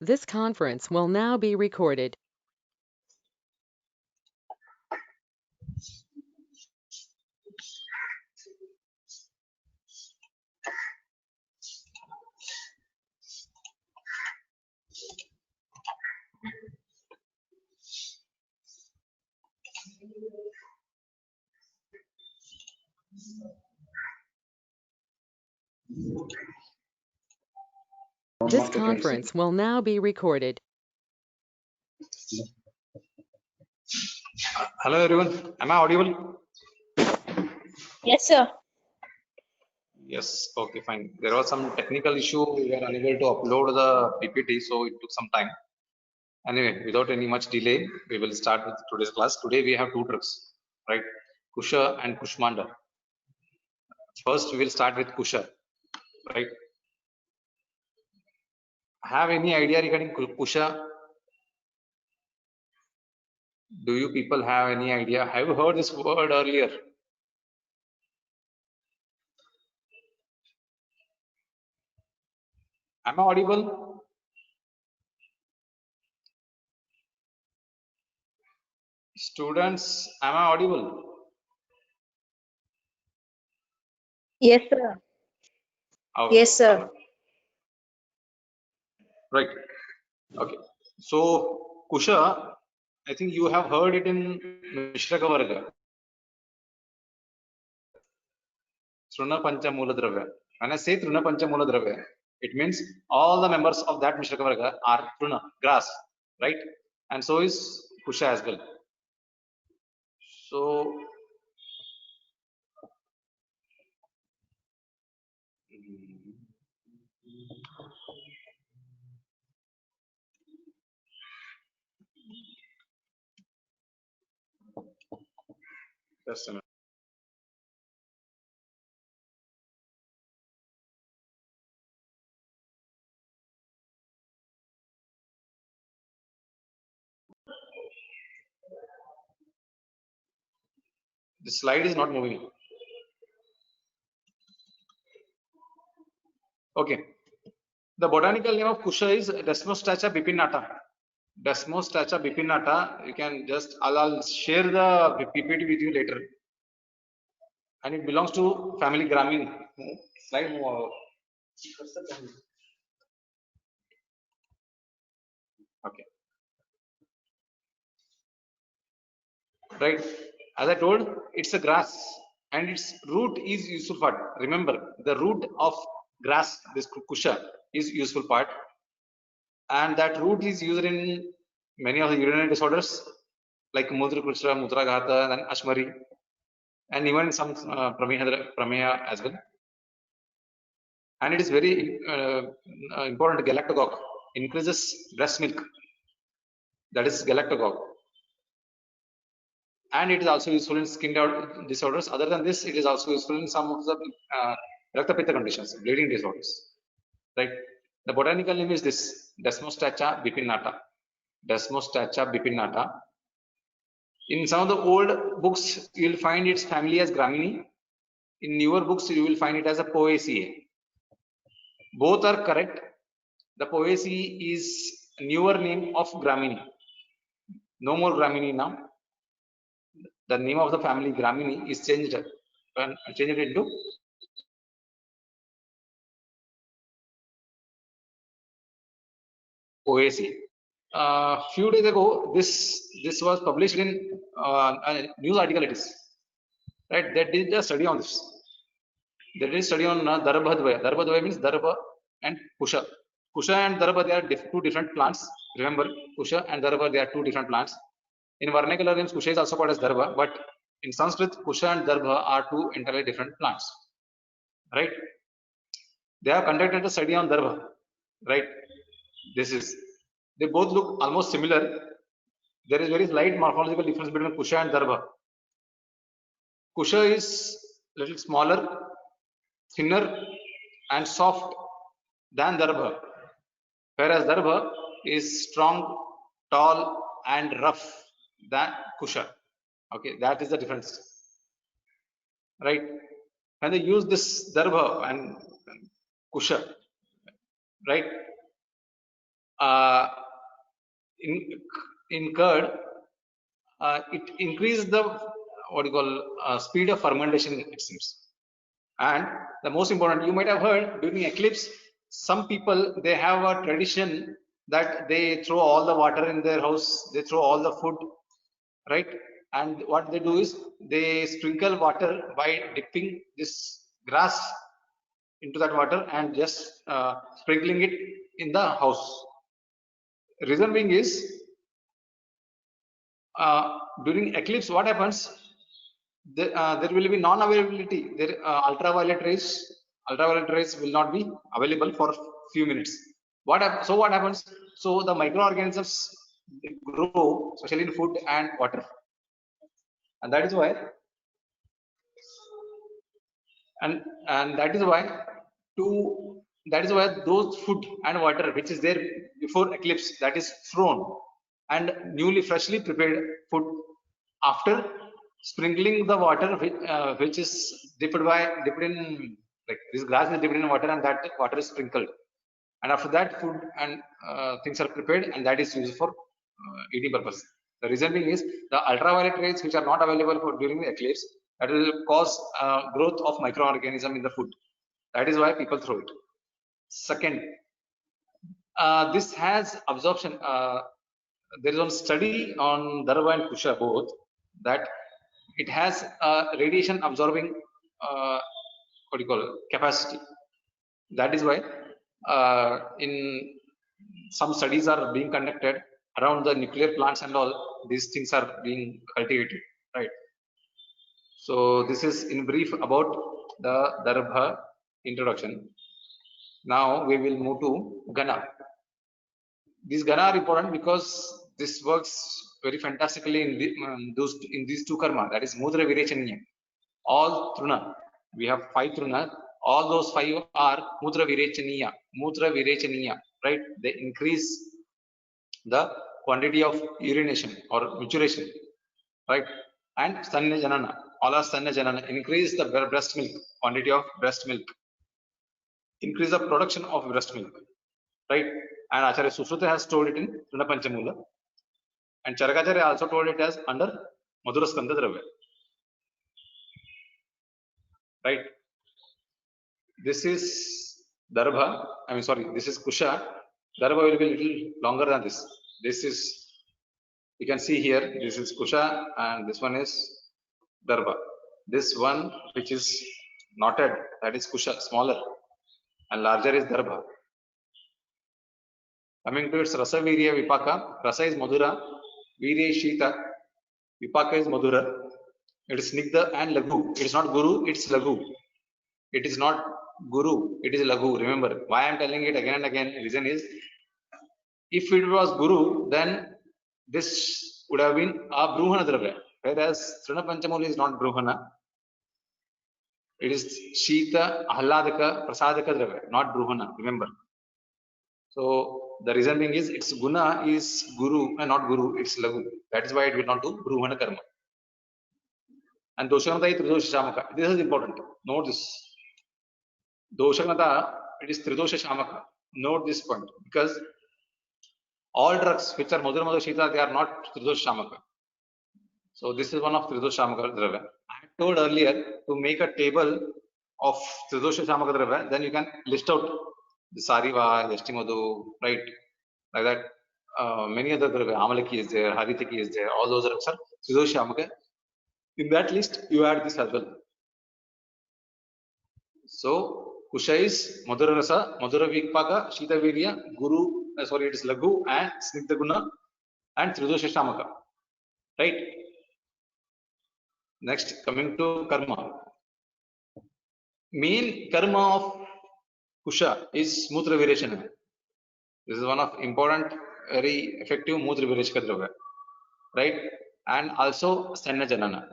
This conference will now be recorded. This conference will now be recorded. Hello everyone, am I audible? Yes, sir. Yes, okay, fine. There was some technical issue. We were unable to upload the PPT, so it took some time. Anyway, without any much delay, we will start with today's class. Today we have two trucks, right? Kusha and Kushmanda. First, we will start with Kusha, right? Have any idea regarding Kusha? Do you people have any idea? Have you heard this word earlier? Am I audible? Students, am I audible? Yes, sir. Okay. Yes, sir. Right. Okay. So, Kusha, I think you have heard it in Mishraka Varga. Truna Pancha Mula Dravya. When I say Truna Pancha Mula Dravya, it means all the members of that Mishraka Varga are Truna, grass, right? And so is Kusha as well. So, just a minute. The slide is not moving. Okay. The botanical name of Kusha is Desmostacha bipinata. Desmostacha bipinata. You can just, I'll share the PPT with you later. And it belongs to family Gramini. Slide move. Okay. Right. As I told, it's a grass and its root is useful part. Remember, the root of grass, this kusha, is useful part, and that root is used in many of the urinary disorders like mudra kushra, mutragata, and ashmari, and even some prameya as well. And it is very important. Galactagogue increases breast milk. That is galactagogue. And it is also useful in skin disorders. Other than this, it is also useful in some of the Raktapitta conditions, bleeding disorders. Right? The botanical name is this Desmostacha bipinata. Desmostacha bipinata. In some of the old books, you will find its family as Gramini. In newer books, you will find it as a Poaceae. Both are correct. The Poaceae is a newer name of Gramini. No more Gramini now. The name of the family Gramini is changed into Poaceae. Few days ago, this was published in a news article. It is right. They did a study on this. They did a study on Darbhadvaya. Darbhadvaya means Darbha and Kusha. Kusha and Darbha, they are two different plants. Remember, Kusha and Darbha, they are two different plants. In vernacular names, Kusha is also called as Darbha, but in Sanskrit, Kusha and Darbha are two entirely different plants. Right? They have conducted a study on Darbha. Right? They both look almost similar. There is very slight morphological difference between Kusha and Darbha. Kusha is little smaller, thinner, and soft than Darbha, whereas Darbha is strong, tall, and rough than Kusha. Okay, that is the difference. Right? When they use this Darbha and Kusha, right? in curd, it increases the what you call speed of fermentation, it seems. And the most important, you might have heard during eclipse, some people, they have a tradition that they throw all the water in their house, they throw all the food, right? And what they do is they sprinkle water by dipping this grass into that water and just sprinkling it in the house. Reason being is during eclipse, what happens? There will be non-availability. There ultraviolet rays will not be available for few minutes. What happens? So the microorganisms grow, especially in food and water, and that is why. And that is why those food and water which is there before eclipse, that is thrown, and newly freshly prepared food after sprinkling the water which is dipped in, like this grass is dipped in water and that water is sprinkled, and after that food and things are prepared and that is used for eating purpose. The reason being is the ultraviolet rays which are not available for during the eclipse, that will cause growth of microorganism in the food. That is why people throw it. Second, this has absorption. There is one study on Darva and Kusha both, that it has radiation absorbing what do you call it, capacity. That is why in some studies are being conducted around the nuclear plants and all, these things are being cultivated, right? So this is in brief about the Darbha introduction. Now we will move to Gana. These Gana are important because this works very fantastically in these two karma, that is Mudra Virechaniya. All Truna, we have 5 Truna, all those 5 are Mudra Virechaniya, right? They increase the quantity of urination or maturation, right? And Stanya Janana, all are Stanya Janana, increase the breast milk, quantity of breast milk, increase the production of breast milk, right? And Acharya Sushruta has told it in Truna Panchamula, and Charakacharya also told it as under Madhura Skandha Dravya, right? This is Darbha, this is Kusha. Darbha will be a little longer than this. This is, you can see here, this is Kusha and this one is Darbha. This one which is knotted, that is Kusha, smaller, and larger is Darbha. Coming to its Rasa Virya Vipaka, Rasa is Madhura, Virya is Shita, Vipaka is Madhura, it is Snigdha and Laghu. It is not Guru, it's Laghu. It is not Guru, it is Laghu. Remember, why I am telling it again and again, reason is, if it was Guru, then this would have been a Bruhana Dravya, whereas Trina Panchamula is not Bruhana. It is Shita, Ahladaka, Prasadaka Dravya, not Bruhana, remember. So the reason being is its Guna is Guru and not Guru, it's Laghu. That is why it will not do Bruhana Karma. And Doshanata is Tridosha Shamaka. This is important. Note this. Doshanata, it is Tridosha Shamaka. Note this point, because all drugs which are Madhura Madhura Shita, they are not Tridosha Shamaka. So this is one of Tridosha Shamaka Dravya. I told earlier to make a table of Tridosha Shamaka Dravya, then you can list out the Sariva, Yashtimadu, right? Like that. Many other Dravya, Amalaki is there, Haritaki is there, all those drugs are Tridosha Shamaka. In that list, you add this as well. So Kusha is Madhura Rasa, Madhura Vipaka, Shita Virya, Guru, it is Laghu and Snigdha Guna and Tridosha Shamaka. Right? Next, coming to Karma. Main Karma of Kusha is Mudra Virechana. This is one of important, very effective Mudra Virechaka Dravya. Right? And also Stanya Janana.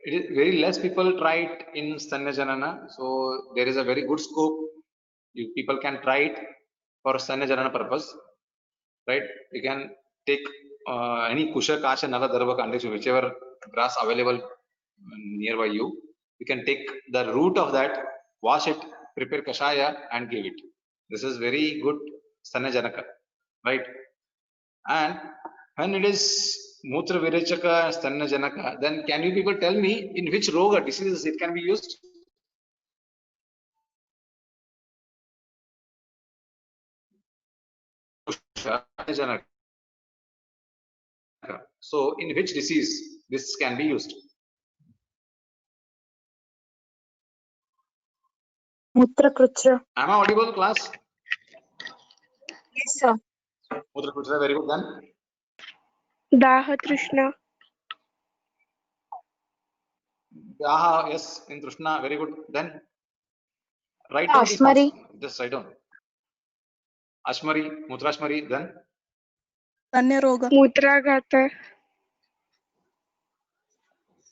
It is very less people try it in Stanya Janana, so there is a very good scope. People can try it for Stanya Janana purpose, right? You can take any Kusha, Kasha, Nala, Darbha, Kandesh, whichever grass available nearby you. You can take the root of that, wash it, prepare Kashaya and give it. This is very good Stannajanaka, right? And when it is Mutra Virechaka and Stannajanaka, then can you people tell me in which roga diseases it can be used? So in which disease this can be used? Mutra. Am I audible, class? Yes, sir. Mutra, very good. Then Daha Trishna. Daha, yes, in Trishna, very good. Then write down these Ashmari. parts. Just write down. Ashmari, Mutrashmari, then Tanyaroga. Mutraghata.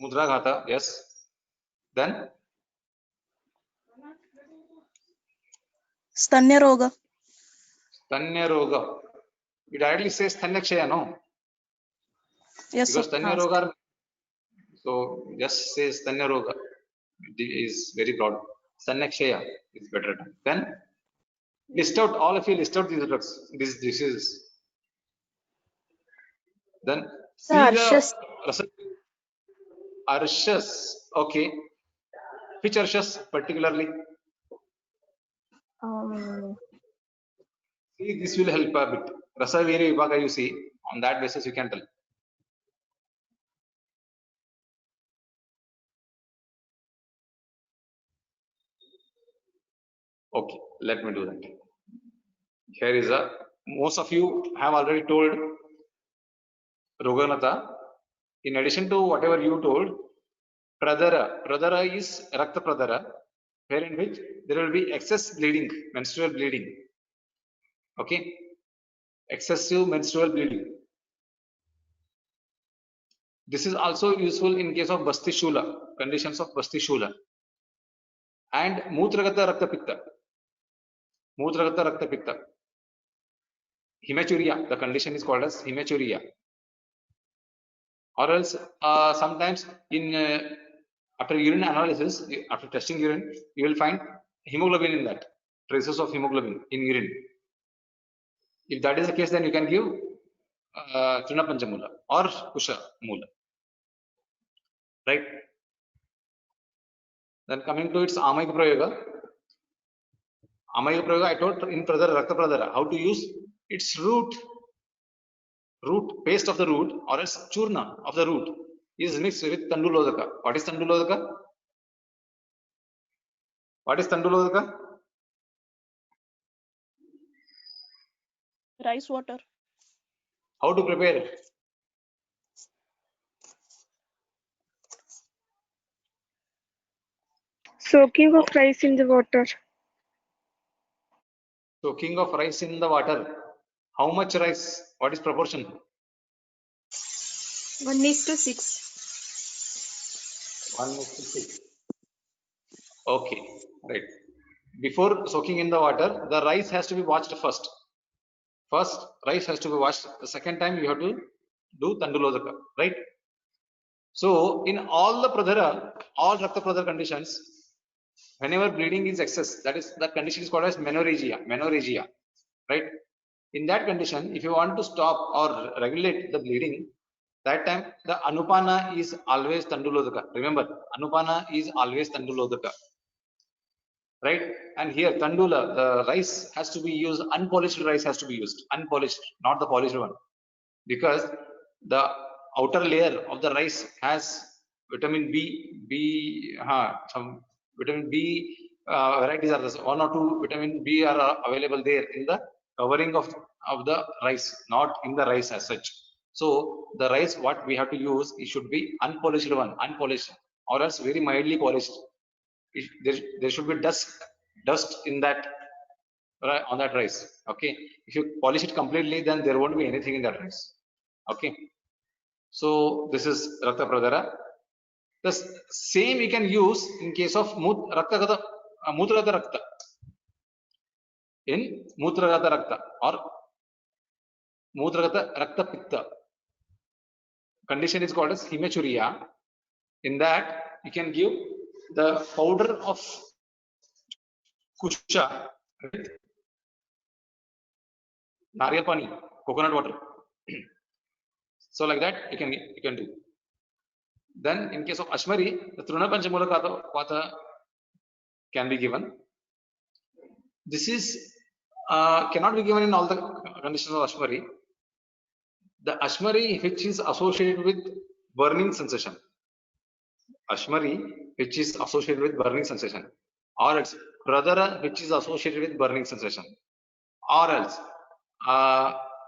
Mudraghata, yes. Then Stanyaroga. Tanyaroga. It directly says Tanyakshaya, no? Yes, Because sir. Tanyaroga, so just says Tanyaroga. It is very broad. Tanyakshaya is better. Then list out, all of you list out these drugs, these diseases. Then see Arshas. the Arshas, okay. Which Arshas particularly? See, this will help a bit. Rasa Veera Vibhaga, you see, on that basis you can tell. Okay, let me do that. Here is a, most of you have already told Roganatha. In addition to whatever you told, Pradara is Rakta Pradara, wherein which there will be excess bleeding, menstrual bleeding. Okay, excessive menstrual bleeding. This is also useful in case of Basti Shula, conditions of Basti Shula. And Mutragata Rakta Pitta. Mutragata Rakta Pitta. Hematuria, the condition is called as hematuria. Or else sometimes in after urine analysis, after testing urine, you will find hemoglobin in that, traces of hemoglobin in urine. If that is the case, then you can give Trina Panchamula or Kusha Mula, right? Then coming to its Amayika Prayoga. Amayika Prayoga, I told in Pradara, Rakta Pradara, how to use its root, paste of the root or else churna of the root is mixed with Tandulodaka. What is Tandulodaka? What is Tandulodaka? Rice water. How to prepare? Soaking of rice in the water. Soaking of rice in the water. How much rice? What is proportion? 1:6. 1:6. Okay, right. Before soaking in the water, the rice has to be washed first. First, rice has to be washed. The second time, you have to do Tandulodaka, right? So, in all the Pradhara, all Rakta Pradhara conditions, whenever bleeding is excess, that condition is called as menorrhagia, right? In that condition, if you want to stop or regulate the bleeding, that time the Anupana is always Tandulodaka. Remember, Anupana is always Tandulodaka, right? And here Tandula, the rice has to be used, unpolished rice has to be used, unpolished, not the polished one, because the outer layer of the rice has vitamin some vitamin B varieties are there. One or two vitamin B are available there in the covering of the rice, not in the rice as such. So the rice what we have to use, it should be unpolished one, unpolished, or else very mildly polished. There should be dust in that on that rice. Okay, if you polish it completely, then there won't be anything in that rice. Okay, so this is Rakta Pradhara. The same we can use in case of Mutragata Rakta. In Mutragata Rakta or Mutragata Rakta Pitta. Condition is called as hematuria. In that, you can give the powder of Kusha, right? nariyal pani, coconut water. So like that you can do. Then in case of Ashmari, the Truna Panchamula Vata can be given. This is cannot be given in all the conditions of Ashmari. The Ashmari which is associated with burning sensation, Ashmari which is associated with burning sensation, or else Pradara which is associated with burning sensation, or else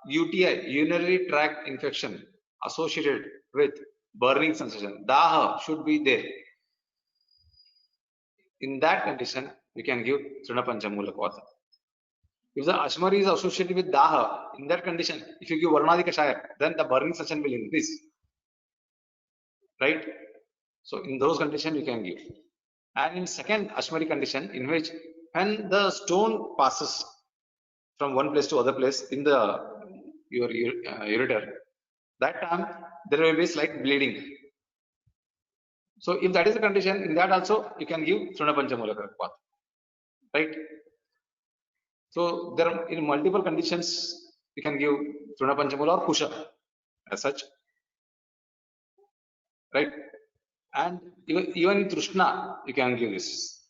UTI, urinary tract infection associated with burning sensation, Daha should be there. In that condition, you can give Truna Panchamula Vata. If the Ashmari is associated with Daha, in that condition, if you give Varnadi Kashaya, then the burning sensation will increase. Right? So in those conditions, you can give. And in second Ashmari condition, in which when the stone passes from one place to other place in the your ureter, that time there will be slight bleeding. So if that is the condition, in that also you can give Truna Panchamula Vata. Right? So there are in multiple conditions you can give Truna Panchamula or Kusha as such, right? And even in Trishna you can give this.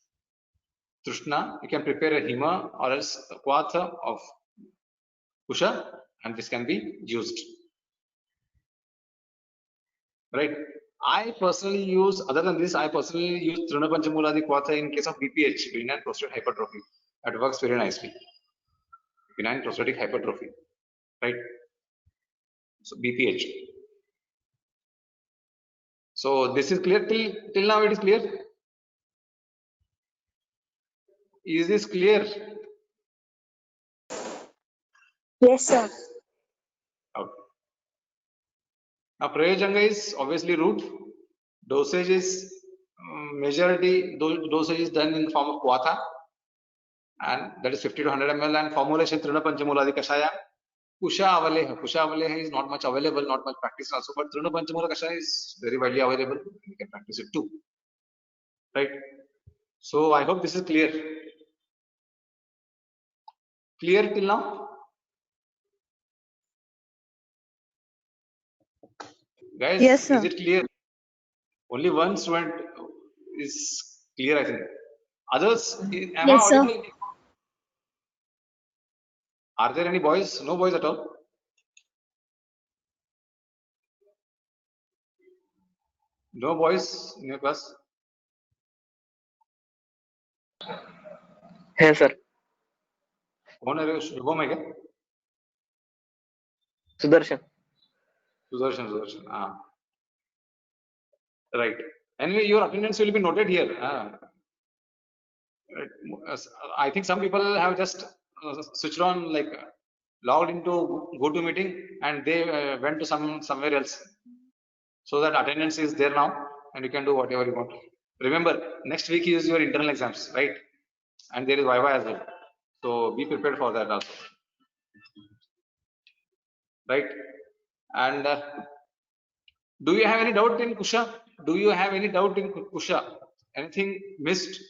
Trishna you can prepare a hima or else a Vata of Kusha, and this can be used, right? I personally use, other than this, I personally use Truna Panchamula Vata in case of BPH, benign prostatic hypertrophy. That works very nicely. Benign prostatic hypertrophy, right? So BPH. So this is clear till now. It is clear. Is this clear? Yes, sir. Okay. Now Prayojanga is obviously root. Dosage is majority dosage is done in the form of Vata, and that is 50 to 100 ml, and formulation Truna Panchamula Kashaya. Kusha Avaleha is not much available, not much practice also, but Truna Panchamula Kashaya is very widely available. You can practice it too, right? So I hope this is clear. Clear till now, guys? Yes, sir. Is it clear? Only one student is clear, I think. Others, am I Yes, sir. audible? Are there any boys? No boys at all. No boys in your class? है sir. कौन है? शुभम है क्या? Sudarshan. Sudarshan. Right. Anyway, your attendance will be noted here. I think some people have just switched on, like logged into GoToMeeting, and they went to somewhere else. So that attendance is there now, and you can do whatever you want. Remember, next week is your internal exams, right? And there is Viva as well. So be prepared for that also. Right? And do you have any doubt in Kusha? Do you have any doubt in Kusha? Anything missed?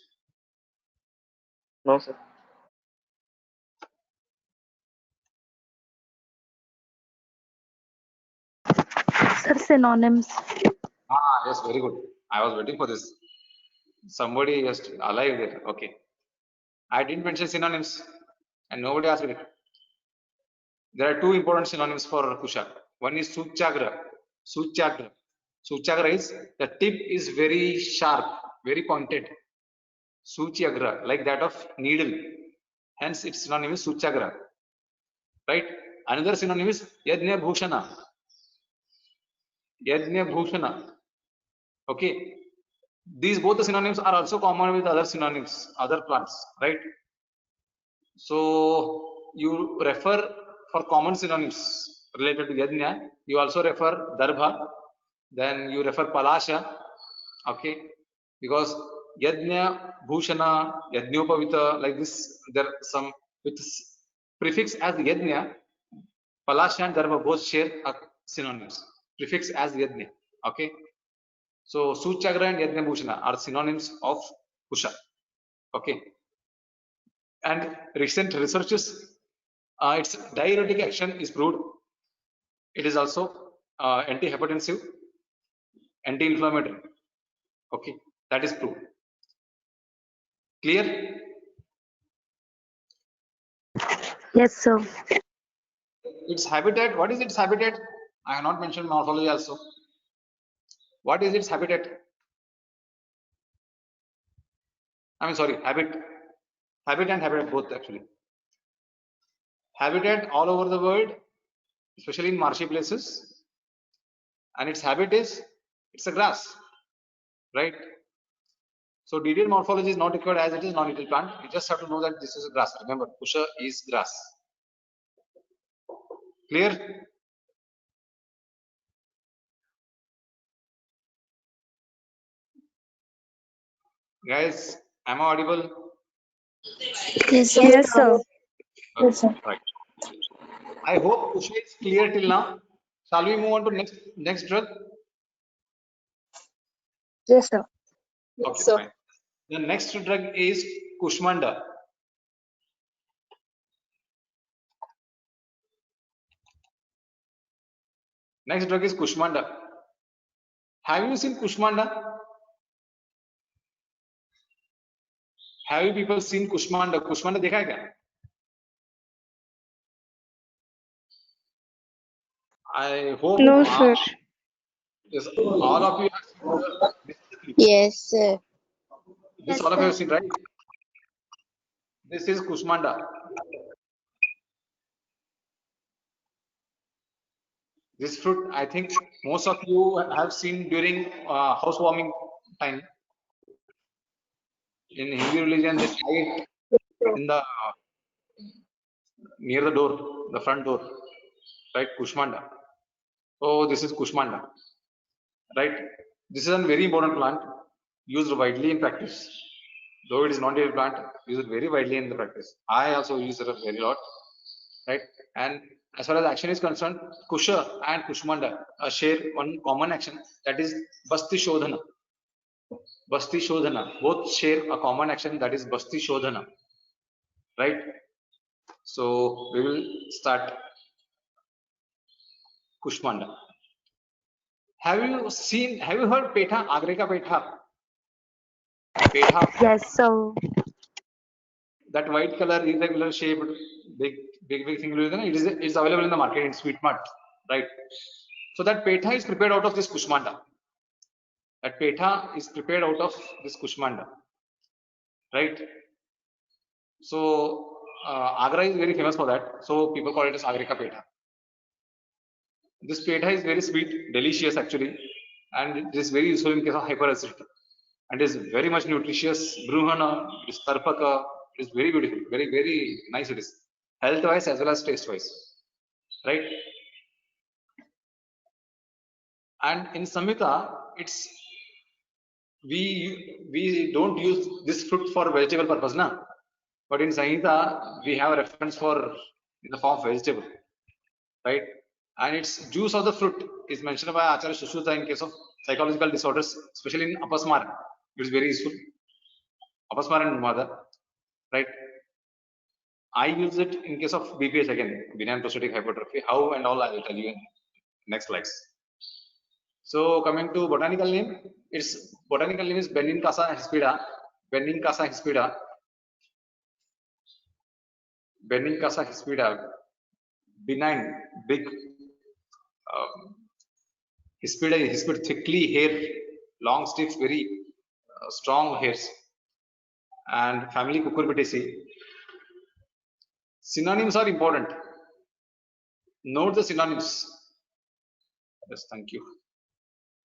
No, sir. Sir, synonyms. Yes, very good. I was waiting for this. Somebody just alive there. Okay. I didn't mention synonyms, and nobody asked me. There are two important synonyms for Kusha. One is Suchagra. Suchagra is the tip is very sharp, very pointed. Suchagra, like that of needle. Hence, its synonym is Suchagra. Right? Another synonym is Yajna Bhushana. Okay. These both the synonyms are also common with other synonyms, other plants, right? So you refer for common synonyms related to Yajna. You also refer Darbha. Then you refer Palasha. Okay. Because Yajna, Bhushana, Yajnopavita, like this, there are some with prefix as Yajna. Palasha and Darbha both share synonyms. Prefix as Yajna. Okay. So Suchagra and Yajna Bhushana are synonyms of Kusha. Okay. And recent researches Its diuretic action is proved. It is also anti-hypertensive, anti-inflammatory. Okay, that is proved. Clear? Yes, sir. Its habitat. What is its habitat? I have not mentioned morphology also. What is its habitat? I mean, sorry, habit and habitat both actually. Habitat all over the world, especially in marshy places, and its habit is it's a grass, right? So detailed morphology is not required as it is non-native plant. You just have to know that this is a grass. Remember, Kusha is grass. Clear? Guys, am I audible? Yes, sir. Yes, sir. Okay, right. I hope Kusha is clear till now. Shall we move on to next drug? Yes, sir. Okay, fine. The next drug is Kushmanda. Next drug is Kushmanda. Have you seen Kushmanda? Have you people seen Kushmanda? Kushmanda देखा है क्या? I hope. No, sir. Yes, all of you have seen Yes, sir. this. All of you have seen, right? This is Kushmanda. This fruit, I think most of you have seen during housewarming time. In Hindu religion, they tie it in the near the door, the front door, right? Kushmanda. Oh, this is Kushmanda, right? This is a very important plant used widely in practice. Though it is not a plant, used very widely in the practice. I also use it a very lot, right? And as far as action is concerned, Kusha and Kushmanda share one common action, that is Basti Shodhana. Basti Shodhana. Both share a common action, that is Basti Shodhana, right? So we will start Kushmanda. Have you heard Petha, Agra ka Petha? Petha, Yes, sir. that white color, irregular shaped, big thing, it is available in the market in Sweet Mart, right? So that Petha is prepared out of this Kushmanda. That Petha is prepared out of this Kushmanda, right? So Agra is very famous for that. So people call it as Agra ka Petha. This Petha is very sweet, delicious actually, and it is very useful in case of hyperacidity. And is very much nutritious. Bruhana, it is Tarpaka, it is very beautiful, very nice it is. Health wise as well as taste wise, right? And in Samhita, it's we don't use this fruit for vegetable purpose, na? But in Samhita, we have a reference for in the form of vegetable, right? And its juice of the fruit is mentioned by Acharya Sushruta in case of psychological disorders, especially in Apasmara. It is very useful. Apasmara and mother, right? I use it in case of BPH again, benign prostatic hypertrophy. How and all I will tell you in next slides. So coming to botanical name, its botanical name is Benincasa hispida. Benincasa hispida. Benincasa hispida. Benign, big. Hispid, thickly hair, long stiff, very strong hairs, and family Cucurbitaceae. Synonyms are important. Note the synonyms. Yes, thank you.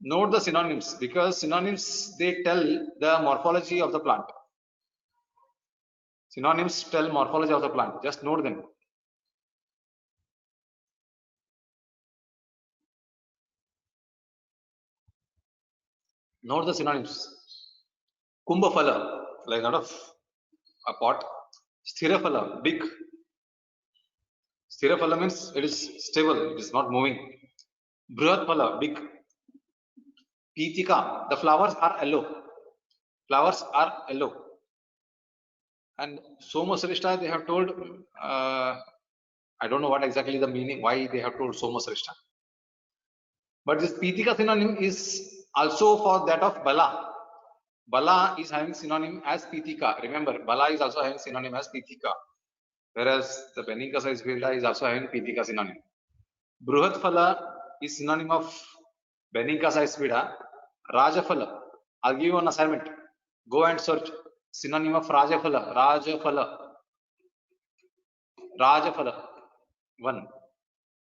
Note the synonyms because synonyms they tell the morphology of the plant. Synonyms tell morphology of the plant. Just note them. Note the synonyms. Kumbhaphala, like out of a pot. Sthiraphala, big. Sthiraphala means it is stable, it is not moving. Brihatphala, big. Pitika, the flowers are yellow. Flowers are yellow. And Somasrishta, they have told I don't know what exactly the meaning, why they have told Soma Srishta. But this Pitika synonym is also for that of Bala. Bala is having synonym as Pitika. Remember, Bala is also having synonym as Pitika. Whereas the Benikasa is also having Pitika synonym. Bruhat Phala is synonym of Benikasa Isvida. Rajaphala. I'll give you an assignment. Go and search synonym of Rajaphala. Rajaphala. One.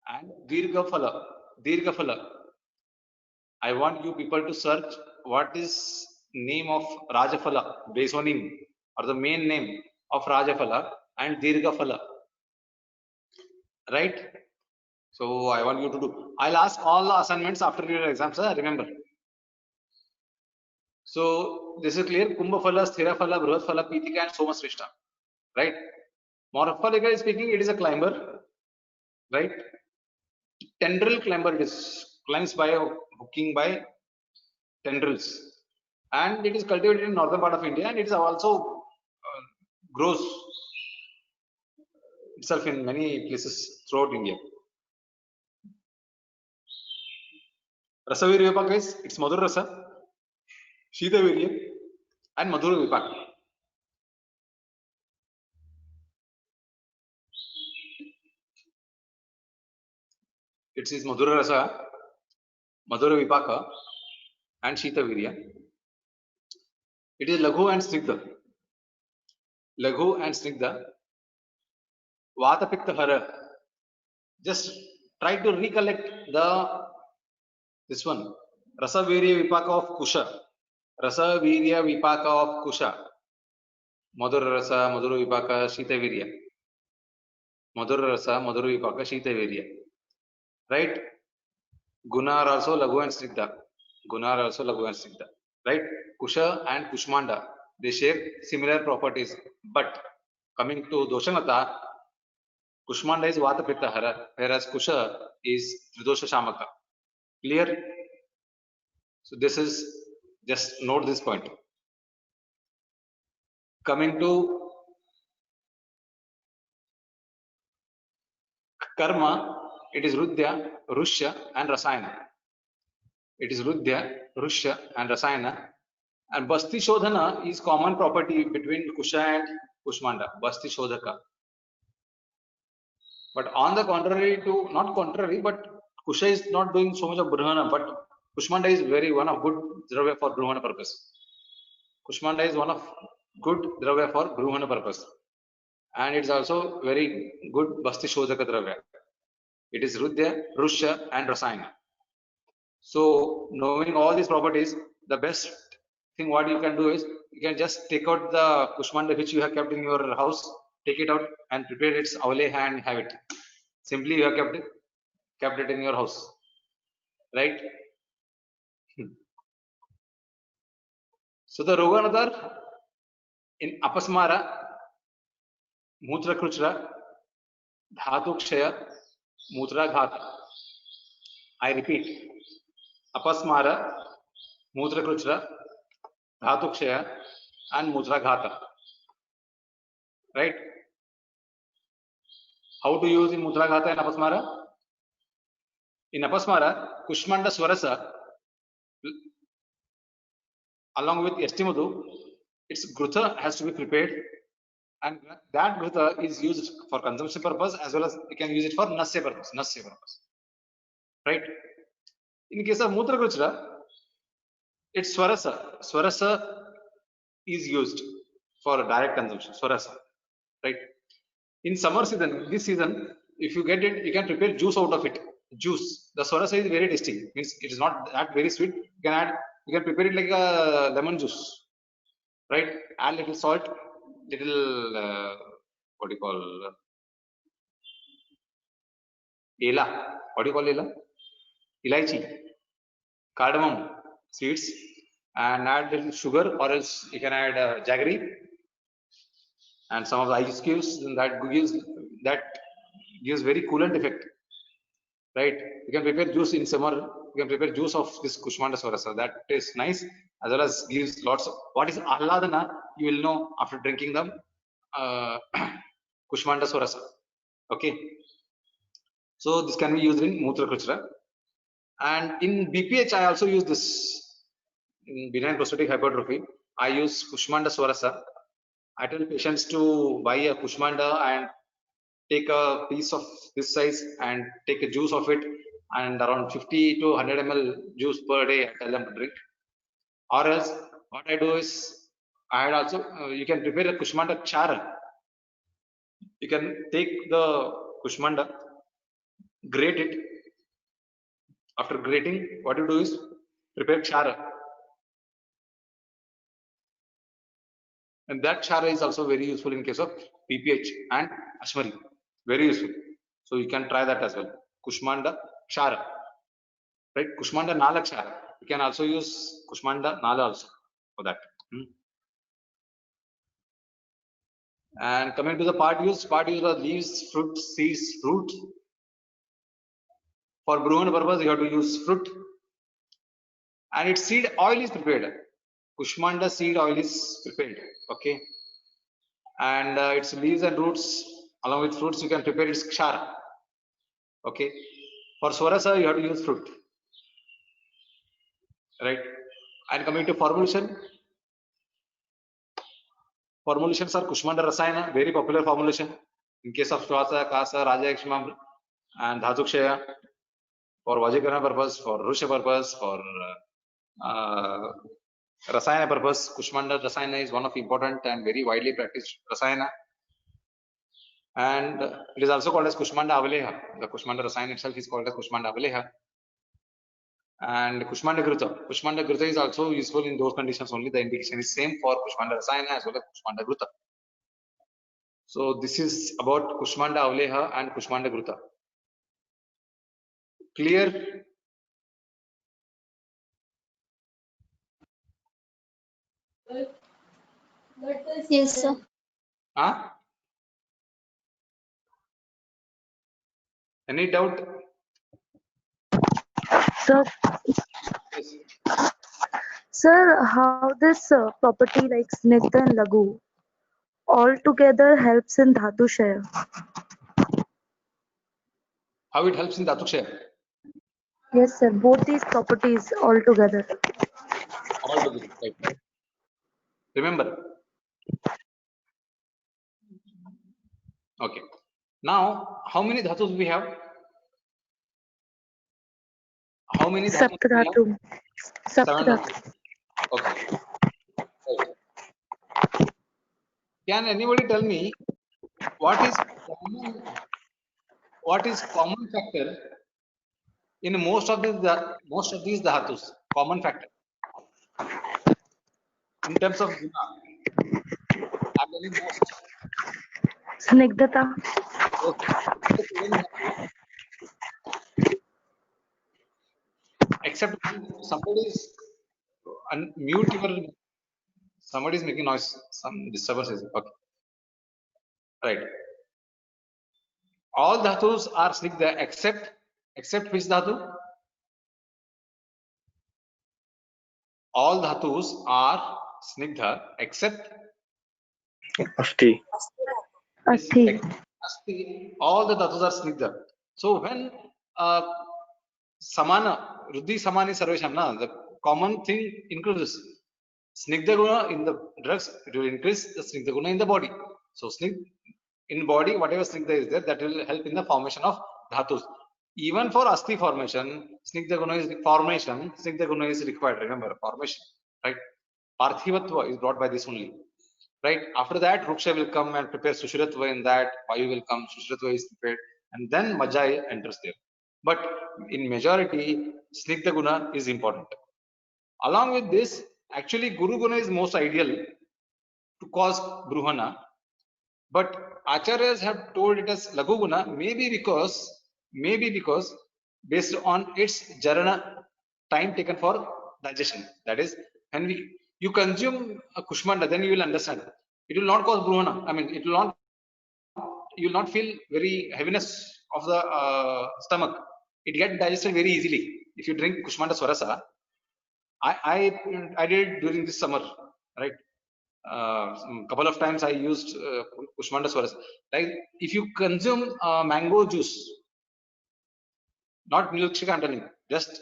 And Dirghaphala. I want you people to search what is name of Rajaphala, Besonim, or the main name of Rajaphala and Dirghaphala. Right? So I want you to do. I'll ask all the assignments after your exams, sir. Remember. So this is clear. Kumbhaphala, Sthiraphala, Bruhatphala, Pitika, and Soma Srishta. Right? Morphologically speaking, it is a climber. Right? Tendril climber. It is climbs by hooking by tendrils, and it is cultivated in northern part of India, and it is also grows itself in many places throughout India. Rasavirya Vipaka is it's Madhura Rasa, Shita Virya, and Madhura Vipaka. It is Madhura Rasa, Madhura Vipaka, and Shita Virya. It is Laghu and Snigdha. Laghu and Snigdha. Vata Pitta Hara. Just try to recollect this one. Rasa Virya Vipaka of Kusha. Rasa Virya Vipaka of Kusha. Madhura Rasa, Madhura Vipaka, Shita Virya. Madhura Rasa, Madhura Vipaka, Shita Virya. Right? Guna are also Laghu and Snigdha. Guna are also Laghu and Snigdha. Right? Kusha and Kushmanda, they share similar properties. But coming to Doshanata, Kushmanda is Vata Pitta Hara, whereas Kusha is Tridosha Shamaka. Clear? So this is, just note this point. Coming to Karma, it is Rudya, Rushya, and Rasayana. It is Rudya, Rushya, and Rasayana. And Basti Shodhana is common property between Kusha and Kushmanda. Basti Shodhaka. But on the contrary to, not contrary, but Kusha is not doing so much of Brahana, but Kushmanda is one of good Dravya for Brahana purpose. Kushmanda is one of good Dravya for Brahana purpose. And it's also very good Basti Shodhaka Dravya. It is Rudya, Rushya, and Rasayana. So knowing all these properties, the best thing what you can do is you can just take out the Kushmanda which you have kept in your house, take it out and prepare its avaleha and have it. Simply you have kept it in your house, right? So the Roganadar in Apasmara, Mutra Kruchra, Dhatu Kshaya, Mutra Ghata. I repeat, Apasmara, Mutra Kruchra, Dhatu Kshaya, and Mutra Ghata. Right? How to use in Mutra Ghata and Apasmara? In Apasmara, Kushmanda Swarasa, along with Yastimadu, its grutha has to be prepared, and that grutha is used for consumption purpose as well as you can use it for nasya purpose. Right? In case of Mutra Kruchra, it's Swarasa. Swarasa is used for direct consumption. Swarasa. Right? In summer season, this season, if you get it, you can prepare juice out of it. Juice. The Swarasa is very tasty. Means it is not that very sweet. You can prepare it like a lemon juice. Right? Add little salt, little what do you call ela? What do you call ela? Elaichi, cardamom seeds, and add little sugar, or else you can add jaggery and some of the ice cubes, and that gives very coolant effect. Right? You can prepare juice in summer. You can prepare juice of this Kushmanda Swarasa. That tastes nice as well as gives lots of. What is Ahladana? You will know after drinking them. Kushmanda Swarasa. Okay. So this can be used in Mutra Kruchra. And in BPH, I also use this. In benign prostatic hypertrophy, I use Kushmanda Swarasa. I tell patients to buy a Kushmanda and take a piece of this size and take a juice of it, and around 50 to 100 ml juice per day I tell them to drink. Or else what I do is, I had also you can prepare a Kushmanda chara. You can take the Kushmanda, grate it. After grating, what you do is prepare chara, and that chara is also very useful in case of PPH and Ashmari. Very useful. So you can try that as well. Kushmanda chara, right? Kushmanda nala chara. You can also use Kushmanda nala also for that. And coming to the part use are leaves, fruits, seeds, fruit. For Bruhan purpose, you have to use fruit. And its seed oil is prepared. Kushmanda seed oil is prepared. Okay. And its leaves and roots, along with fruits, you can prepare its kshara. Okay. For Swarasa, you have to use fruit. Right. And coming to formulation, formulations are Kushmanda Rasayana, very popular formulation. In case of Shwasa, Kasa, Raja Ekshma, and Dhatukshaya, for Vajikarana purpose, for Rusha purpose, for Rasayana purpose, Kushmanda Rasayana is one of important and very widely practiced Rasayana. And it is also called as Kushmanda Avaleha. The Kushmanda Rasayana itself is called as Kushmanda Avaleha. And Kushmanda Gruta. Kushmanda Gruta is also useful in those conditions only. The indication is same for Kushmanda Rasayana as well as Kushmanda Gruta. So this is about Kushmanda Avaleha and Kushmanda Gruta. Clear? Yes, sir. Huh? Any doubt? Sir, Yes. sir, how this property like Snigdha and Lagu all together helps in Dhatu Shaya? How it helps in Dhatukshaya? Yes, sir. Both these properties all together. All together. Right. Remember. Okay. Now, how many dhatus we have? How many dhatus we have? Saptadhatu. 7 Saptadhatu. dhatus. Okay. Right. Can anybody tell me what is common factor in most of these dhatus? Common factor in terms of guna. I'm telling most. Snigdhata. Okay. Except somebody is mute your. Somebody is making noise. Some disturbances. Okay. Right. All dhatus are snigdha except which dhatu? All dhatus are snigdha except Asti. Asti. Asti. All the dhatus are snigdha. So when samana, ruddhi samani sarvesham, na, the common thing increases. Snigdha guna in the drugs, it will increase the snigdha guna in the body. So in body, whatever snigdha is there, that will help in the formation of dhatus. Even for asti formation, snigdha guna is required. Remember, formation, right? Parthivatva is brought by this only. Right? After that, Ruksha will come and prepare Sushiratva in that, Vayu will come, Sushiratva is prepared, and then Maja enters there. But in majority, Snigdha Guna is important. Along with this, actually Guru Guna is most ideal to cause Bruhana, but Acharyas have told it as Lagu Guna, maybe because based on its Jarana time taken for digestion. That is, when you consume a Kushmanda, then you will understand. It will not cause Bruhana. I mean, you will not feel very heaviness of the stomach. It gets digested very easily. If you drink Kushmanda Swarasa, I did it during this summer, right? Couple of times I used Kushmanda Swarasa. Like if you consume mango juice, not milkshake I'm telling you, just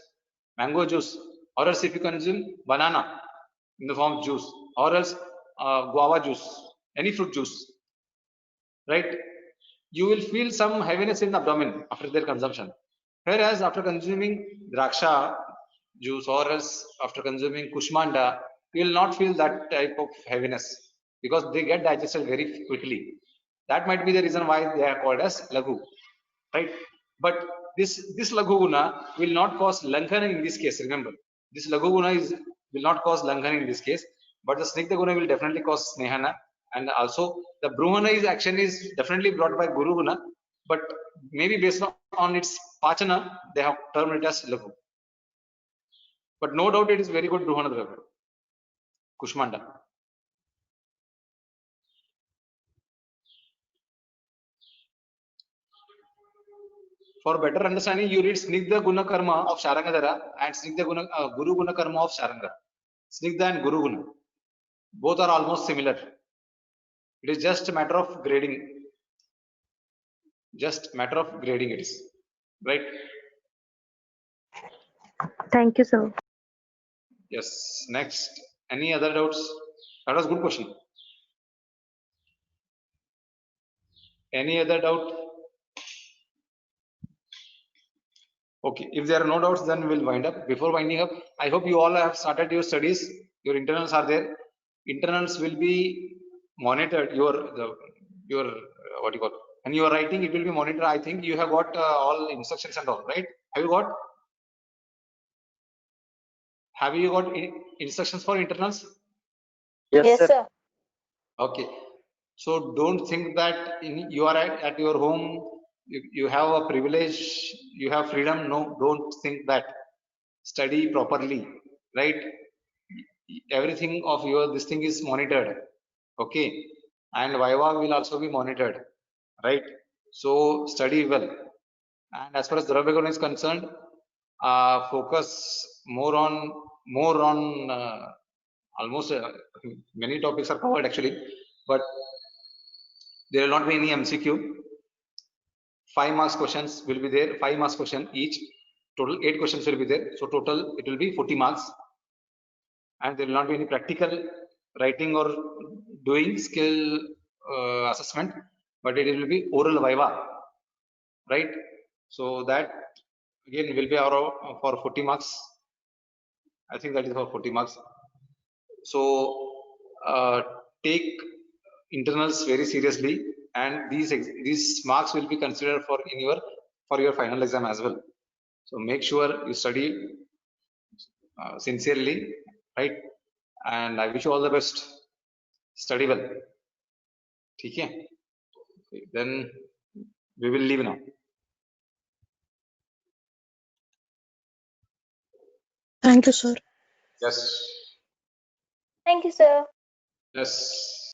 mango juice, or else if you consume banana in the form of juice, or else guava juice, any fruit juice, right, you will feel some heaviness in the abdomen after their consumption. Whereas after consuming draksha juice or else after consuming kushmanda, you will not feel that type of heaviness because they get digested very quickly. That might be the reason why they are called as lagu, right? But this lagu guna will not cause langhana in this case. Remember, this lagu guna will not cause langhana in this case, but the snigdha guna will definitely cause snehana, and also the bruhana is action is definitely brought by guru guna, but maybe based on its pachana they have termed it as lagu. But no doubt it is very good bruhana dravya, kushmanda. For better understanding, you read Snigdha Guna Karma of Sharangadhara and Snigdha Guna, Guru Guna Karma of Sharanga. Snigdha and Guru Guna, both are almost similar. It is just a matter of grading. Just matter of grading it is, right? Thank you, sir. Yes. Next, any other doubts? That was good question. Any other doubt? Okay, if there are no doubts, then we'll wind up. Before winding up, I hope you all have started your studies. Your internals are there. Internals will be monitored. Your what do you call? And you are writing, it will be monitored. I think you have got all instructions and all, right? Have you got? Have you got instructions for internals? Yes, sir. Okay. So don't think that you are at your home, you have a privilege, you have freedom. No, don't think that. Study properly, right? Everything of this thing is monitored. Okay. And Viva will also be monitored, right? So study well. And as far as Dravya is concerned, focus more on almost many topics are covered actually, but there will not be any MCQ. 5 marks questions will be there. 5 marks question each. Total 8 questions will be there. So total it will be 40 marks. And there will not be any practical writing or doing skill assessment, but it will be oral viva, right? So that again will be our for 40 marks. I think that is for 40 marks. So take internals very seriously, and these marks will be considered for your final exam as well. So make sure you study sincerely, right? And I wish you all the best. Study well. Okay? Then we will leave now. Thank you, sir. Yes. Thank you, sir. Yes.